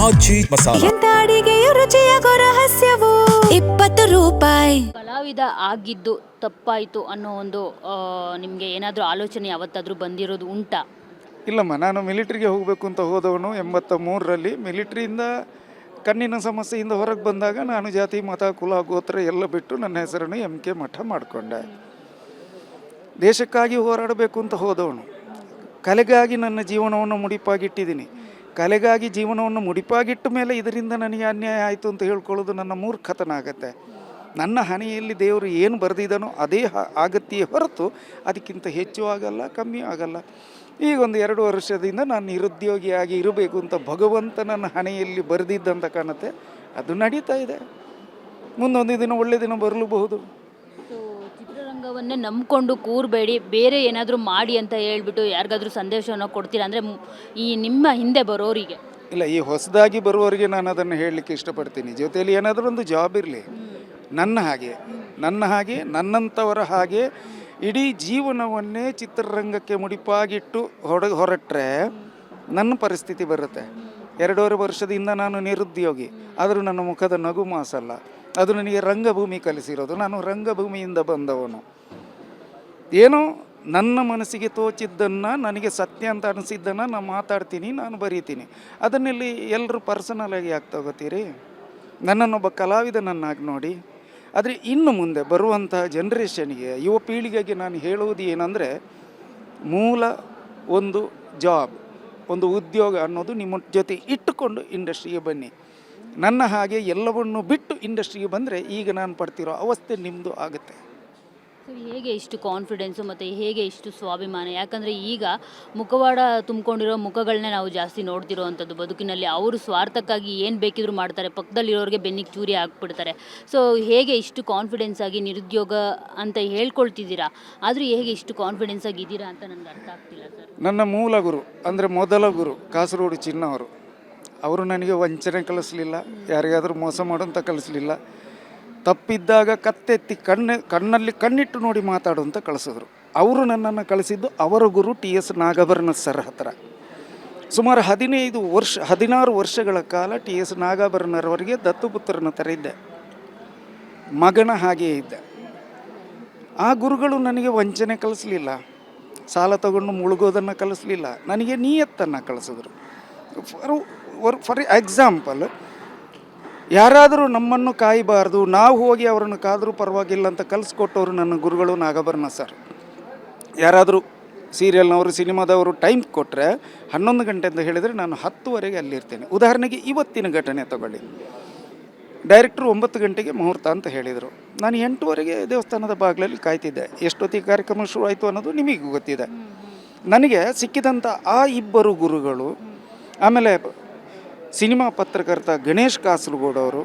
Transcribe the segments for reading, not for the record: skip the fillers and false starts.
ಆಚಿ ಮಸಾಲ. ಎಂತ ಅಡಿಗೆಯ ರುಚಿಯಾಗೋ ರಹಸ್ಯವು 20 ರೂಪಾಯಿ. ಕಲಾವಿದ ಆಗಿದ್ದು ತಪ್ಪಾಯಿತು ಅನ್ನೋ ಒಂದು ನಿಮಗೆ ಏನಾದರೂ ಆಲೋಚನೆ ಯಾವತ್ತಾದರೂ ಬಂದಿರೋದು ಉಂಟಾ? ಇಲ್ಲಮ್ಮ, ನಾನು ಮಿಲಿಟ್ರಿಗೆ ಹೋಗಬೇಕು ಅಂತ ಹೋದವನು 83ರಲ್ಲಿ. ಮಿಲಿಟ್ರಿಯಿಂದ ಕಣ್ಣಿನ ಸಮಸ್ಯೆಯಿಂದ ಹೊರಗೆ ಬಂದಾಗ ನಾನು ಜಾತಿ ಮತ ಕುಲ ಗೋತ್ರ ಎಲ್ಲ ಬಿಟ್ಟು ನನ್ನ ಹೆಸರನ್ನು MK ಮಠ ಮಾಡಿಕೊಂಡೆ. ದೇಶಕ್ಕಾಗಿ ಹೋರಾಡಬೇಕು ಅಂತ ಹೋದವನು. ಕಲೆಗಾಗಿ ನನ್ನ ಜೀವನವನ್ನು ಮುಡಿಪಾಗಿಟ್ಟಿದ್ದೀನಿ. ಕಲೆಗಾಗಿ ಜೀವನವನ್ನು ಮುಡಿಪಾಗಿಟ್ಟ ಮೇಲೆ ಇದರಿಂದ ನನಗೆ ಅನ್ಯಾಯ ಆಯಿತು ಅಂತ ಹೇಳ್ಕೊಳ್ಳೋದು ನನ್ನ ಮೂರ್ಖತನ ಆಗತ್ತೆ. ನನ್ನ ಹಣೆಯಲ್ಲಿ ದೇವರು ಏನು ಬರೆದಿದ್ದಾನೋ ಅದೇ ಆಗತ್ತೆಯೇ ಹೊರತು ಅದಕ್ಕಿಂತ ಹೆಚ್ಚು ಆಗಲ್ಲ, ಕಮ್ಮಿ ಆಗಲ್ಲ. ಈಗ ಒಂದು 2 ವರ್ಷದಿಂದ ನಾನು ನಿರುದ್ಯೋಗಿಯಾಗಿ ಇರಬೇಕು ಅಂತ ಭಗವಂತ ನನ್ನ ಹಣೆಯಲ್ಲಿ ಬರೆದಿದ್ದಂತ ಕಾಣುತ್ತೆ. ಅದು ನಡೀತಾ ಇದೆ. ಮುಂದೊಂದು ದಿನ ಒಳ್ಳೆ ದಿನ ಬರಲೂಬಹುದು. ಚಿತ್ರರಂಗವನ್ನೇ ನಂಬಿಕೊಂಡು ಕೂರಬೇಡಿ, ಬೇರೆ ಏನಾದರೂ ಮಾಡಿ ಅಂತ ಹೇಳ್ಬಿಟ್ಟು ಯಾರಿಗಾದ್ರೂ ಸಂದೇಶವನ್ನು ಕೊಡ್ತೀರಾ? ಅಂದರೆ ಈ ನಿಮ್ಮ ಹಿಂದೆ ಬರೋರಿಗೆ. ಇಲ್ಲ, ಈ ಹೊಸದಾಗಿ ಬರುವವರಿಗೆ ನಾನು ಅದನ್ನು ಹೇಳಲಿಕ್ಕೆ ಇಷ್ಟಪಡ್ತೀನಿ. ಜೊತೆಯಲ್ಲಿ ಏನಾದರೂ ಒಂದು ಜಾಬ್ ಇರಲಿ. ನನ್ನ ಹಾಗೆ ನನ್ನಂಥವರ ಹಾಗೆ ಇಡೀ ಜೀವನವನ್ನೇ ಚಿತ್ರರಂಗಕ್ಕೆ ಮುಡಿಪಾಗಿಟ್ಟು ಹೊರಟ್ರೆ ನನ್ನ ಪರಿಸ್ಥಿತಿ ಬರುತ್ತೆ. 2.5 ವರ್ಷದಿಂದ ನಾನು ನಿರುದ್ಯೋಗಿ. ಆದರೂ ನನ್ನ ಮುಖದ ನಗು ಮಾಸಲ್ಲ. ಅದು ನನಗೆ ರಂಗಭೂಮಿ ಕಲಿಸಿರೋದು. ನಾನು ರಂಗಭೂಮಿಯಿಂದ ಬಂದವನು. ಏನೋ ನನ್ನ ಮನಸ್ಸಿಗೆ ತೋಚಿದ್ದನ್ನು, ನನಗೆ ಸತ್ಯ ಅಂತ ಅನಿಸಿದ್ದನ್ನು ನಾನು ಮಾತಾಡ್ತೀನಿ, ನಾನು ಬರೀತೀನಿ. ಅದನ್ನೆಲ್ಲಿ ಎಲ್ಲರೂ ಪರ್ಸನಲಾಗಿ ಯಾಕೆ ತಗೋತೀರಿ? ನನ್ನನ್ನೊಬ್ಬ ಕಲಾವಿದನನ್ನಾಗಿ ನೋಡಿ. ಆದರೆ ಇನ್ನು ಮುಂದೆ ಬರುವಂತಹ ಜನ್ರೇಷನ್ಗೆ, ಯುವ ಪೀಳಿಗೆಗೆ ನಾನು ಹೇಳುವುದು ಏನಂದರೆ, ಮೂಲ ಒಂದು ಜಾಬ್, ಒಂದು ಉದ್ಯೋಗ ಅನ್ನೋದು ನಿಮ್ಮ ಜೊತೆ ಇಟ್ಟುಕೊಂಡು ಇಂಡಸ್ಟ್ರಿಗೆ ಬನ್ನಿ. ನನ್ನ ಹಾಗೆ ಎಲ್ಲವನ್ನು ಬಿಟ್ಟು ಇಂಡಸ್ಟ್ರಿಗೆ ಬಂದರೆ ಈಗ ನಾನು ಪಡ್ತಿರೋ ಅವಸ್ಥೆ ನಿಮ್ಮದು ಆಗುತ್ತೆ. ಸೊ ಹೇಗೆ ಇಷ್ಟು ಕಾನ್ಫಿಡೆನ್ಸು ಮತ್ತು ಹೇಗೆ ಇಷ್ಟು ಸ್ವಾಭಿಮಾನ? ಯಾಕಂದರೆ ಈಗ ಮುಖವಾಡ ತುಂಬಿಕೊಂಡಿರೋ ಮುಖಗಳನ್ನೇ ನಾವು ಜಾಸ್ತಿ ನೋಡ್ತಿರೋ ಅಂಥದ್ದು ಬದುಕಿನಲ್ಲಿ. ಅವರು ಸ್ವಾರ್ಥಕ್ಕಾಗಿ ಏನು ಬೇಕಿದ್ರೂ ಮಾಡ್ತಾರೆ, ಪಕ್ಕದಲ್ಲಿರೋರಿಗೆ ಬೆನ್ನಿಗೆ ಚೂರಿ ಹಾಕ್ಬಿಡ್ತಾರೆ. ಸೊ ಹೇಗೆ ಇಷ್ಟು ಕಾನ್ಫಿಡೆನ್ಸ್ ಆಗಿ ನಿರುದ್ಯೋಗ ಅಂತ ಹೇಳ್ಕೊಳ್ತಿದ್ದೀರಾ, ಆದರೂ ಹೇಗೆ ಇಷ್ಟು ಕಾನ್ಫಿಡೆನ್ಸ್ ಆಗಿ ಇದ್ದೀರಾ ಅಂತ ನನಗೆ ಅರ್ಥ ಆಗ್ತಿಲ್ಲ ಸರ್. ನನ್ನ ಮೂಲ ಗುರು ಅಂದರೆ ಮೊದಲ ಗುರು ಕಾಸರಗೋಡು ಚಿನ್ನ ಅವರು ನನಗೆ ವಂಚನೆ ಕಲಿಸಲಿಲ್ಲ, ಯಾರಿಗಾದರೂ ಮೋಸ ಮಾಡೋಂಥ ಕಲಿಸಲಿಲ್ಲ. ತಪ್ಪಿದ್ದಾಗ ಕತ್ತೆತ್ತಿ ಕಣ್ಣಲ್ಲಿ ಕಣ್ಣಿಟ್ಟು ನೋಡಿ ಮಾತಾಡು ಅಂತ ಕಳಿಸಿದ್ರು. ಅವರು ನನ್ನನ್ನು ಕಳಿಸಿದ್ದು ಅವರ ಗುರು TS ನಾಗಾಭರಣ ಸರ್ ಹತ್ರ. ಸುಮಾರು 16 ವರ್ಷಗಳ ಕಾಲ TS ನಾಗಾಭರಣರವರಿಗೆ ದತ್ತುಪುತ್ರನ ಥರ ಇದ್ದೆ, ಮಗನ ಹಾಗೆಯೇ ಇದ್ದೆ. ಆ ಗುರುಗಳು ನನಗೆ ವಂಚನೆ ಕಲಿಸಲಿಲ್ಲ, ಸಾಲ ತಗೊಂಡು ಮುಳುಗೋದನ್ನು ಕಲಿಸಲಿಲ್ಲ, ನನಗೆ ನಿಯತ್ತನ್ನು ಕಲಿಸಿದ್ರು. ಫಾರ್ ಎಕ್ಸಾಂಪಲ್, ಯಾರಾದರೂ ನಮ್ಮನ್ನು ಕಾಯಬಾರ್ದು, ನಾವು ಹೋಗಿ ಅವರನ್ನು ಕಾದರೂ ಪರವಾಗಿಲ್ಲ ಅಂತ ಕಲಿಸ್ಕೊಟ್ಟವರು ನನ್ನ ಗುರುಗಳು ನಾಗಾಭರಣ ಸರ್. ಯಾರಾದರೂ ಸೀರಿಯಲ್ನವರು, ಸಿನಿಮಾದವರು ಟೈಮ್ ಕೊಟ್ಟರೆ 11 ಗಂಟೆ ಅಂತ ಹೇಳಿದರೆ ನಾನು 10ವರೆಗೆ ಅಲ್ಲಿರ್ತೇನೆ. ಉದಾಹರಣೆಗೆ ಇವತ್ತಿನ ಘಟನೆ ತಗೊಳ್ಳಿ. ಡೈರೆಕ್ಟ್ರು 9 ಗಂಟೆಗೆ ಮುಹೂರ್ತ ಅಂತ ಹೇಳಿದರು. ನಾನು 8ವರೆಗೆ ದೇವಸ್ಥಾನದ ಬಾಗಿಲಲ್ಲಿ ಕಾಯ್ತಿದ್ದೆ. ಎಷ್ಟೊತ್ತಿಗೆ ಕಾರ್ಯಕ್ರಮ ಶುರು ಆಯಿತು ಅನ್ನೋದು ನಿಮಗೆ ಗೊತ್ತಿದೆ. ನನಗೆ ಸಿಕ್ಕಿದಂಥ ಆ 2 ಗುರುಗಳು, ಆಮೇಲೆ ಸಿನಿಮಾ ಪತ್ರಕರ್ತ ಗಣೇಶ್ ಕಾಸರಗೋಡವರು,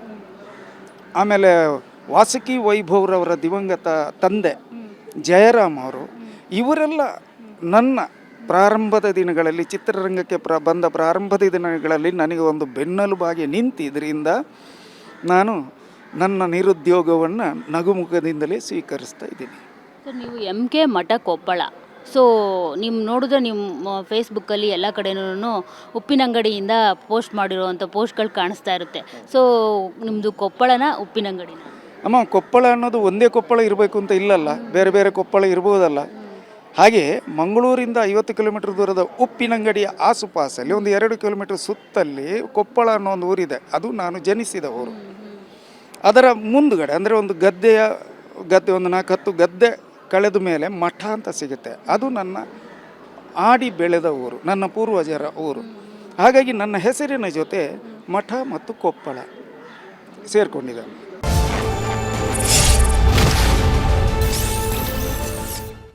ಆಮೇಲೆ ವಾಸುಕಿ ವೈಭವ್ರವರ ದಿವಂಗತ ತಂದೆ ಜಯರಾಮ್ ಅವರು, ಇವರೆಲ್ಲ ನನ್ನ ಪ್ರಾರಂಭದ ದಿನಗಳಲ್ಲಿ, ಚಿತ್ರರಂಗಕ್ಕೆ ಬಂದ ಪ್ರಾರಂಭದ ದಿನಗಳಲ್ಲಿ ನನಗೆ ಒಂದು ಬೆನ್ನೆಲುಬಾಗಿ ನಿಂತಿದ್ದರಿಂದ ನಾನು ನನ್ನ ನಿರುದ್ಯೋಗವನ್ನು ನಗುಮುಖದಿಂದಲೇ ಸ್ವೀಕರಿಸ್ತಾ ಇದ್ದೀನಿ. ಸರ್, ನೀವು MK ಮಠ ಕೊಪ್ಪಳ, ಸೊ ನಿಮ್ಮ ನೋಡಿದ್ರೆ ನಿಮ್ಮ ಫೇಸ್ಬುಕ್ಕಲ್ಲಿ ಎಲ್ಲ ಕಡೆನೂ ಉಪ್ಪಿನಂಗಡಿಯಿಂದ ಪೋಸ್ಟ್ ಮಾಡಿರುವಂಥ ಪೋಸ್ಟ್ಗಳು ಕಾಣಿಸ್ತಾ ಇರುತ್ತೆ. ಸೊ ನಿಮ್ಮದು ಕೊಪ್ಪಳನ ಉಪ್ಪಿನಂಗಡಿನ? ಅಮ್ಮ, ಕೊಪ್ಪಳ ಅನ್ನೋದು ಒಂದೇ ಕೊಪ್ಪಳ ಇರಬೇಕು ಅಂತ ಇಲ್ಲಲ್ಲ, ಬೇರೆ ಬೇರೆ ಕೊಪ್ಪಳ ಇರ್ಬೋದಲ್ಲ. ಹಾಗೆ ಮಂಗಳೂರಿಂದ 50 ಕಿಲೋಮೀಟರ್ ದೂರದ ಉಪ್ಪಿನಂಗಡಿಯ ಆಸುಪಾಸಲ್ಲಿ ಒಂದು 2 ಕಿಲೋಮೀಟರ್ ಸುತ್ತಲ್ಲಿ ಕೊಪ್ಪಳ ಅನ್ನೋ ಒಂದು ಊರಿದೆ. ಅದು ನಾನು ಜನಿಸಿದ ಊರು. ಅದರ ಮುಂದುಗಡೆ ಅಂದರೆ ಒಂದು ಗದ್ದೆ ಒಂದು 4-10 ಗದ್ದೆ ಕಳೆದ ಮೇಲೆ ಮಠ ಅಂತ ಸಿಗುತ್ತೆ. ಅದು ನನ್ನ ಆಡಿ ಬೆಳೆದ ಊರು, ನನ್ನ ಪೂರ್ವಜರ ಊರು. ಹಾಗಾಗಿ ನನ್ನ ಹೆಸರಿನ ಜೊತೆ ಮಠ ಮತ್ತು ಕೊಪ್ಪಳ ಸೇರಿಕೊಂಡಿದೆ.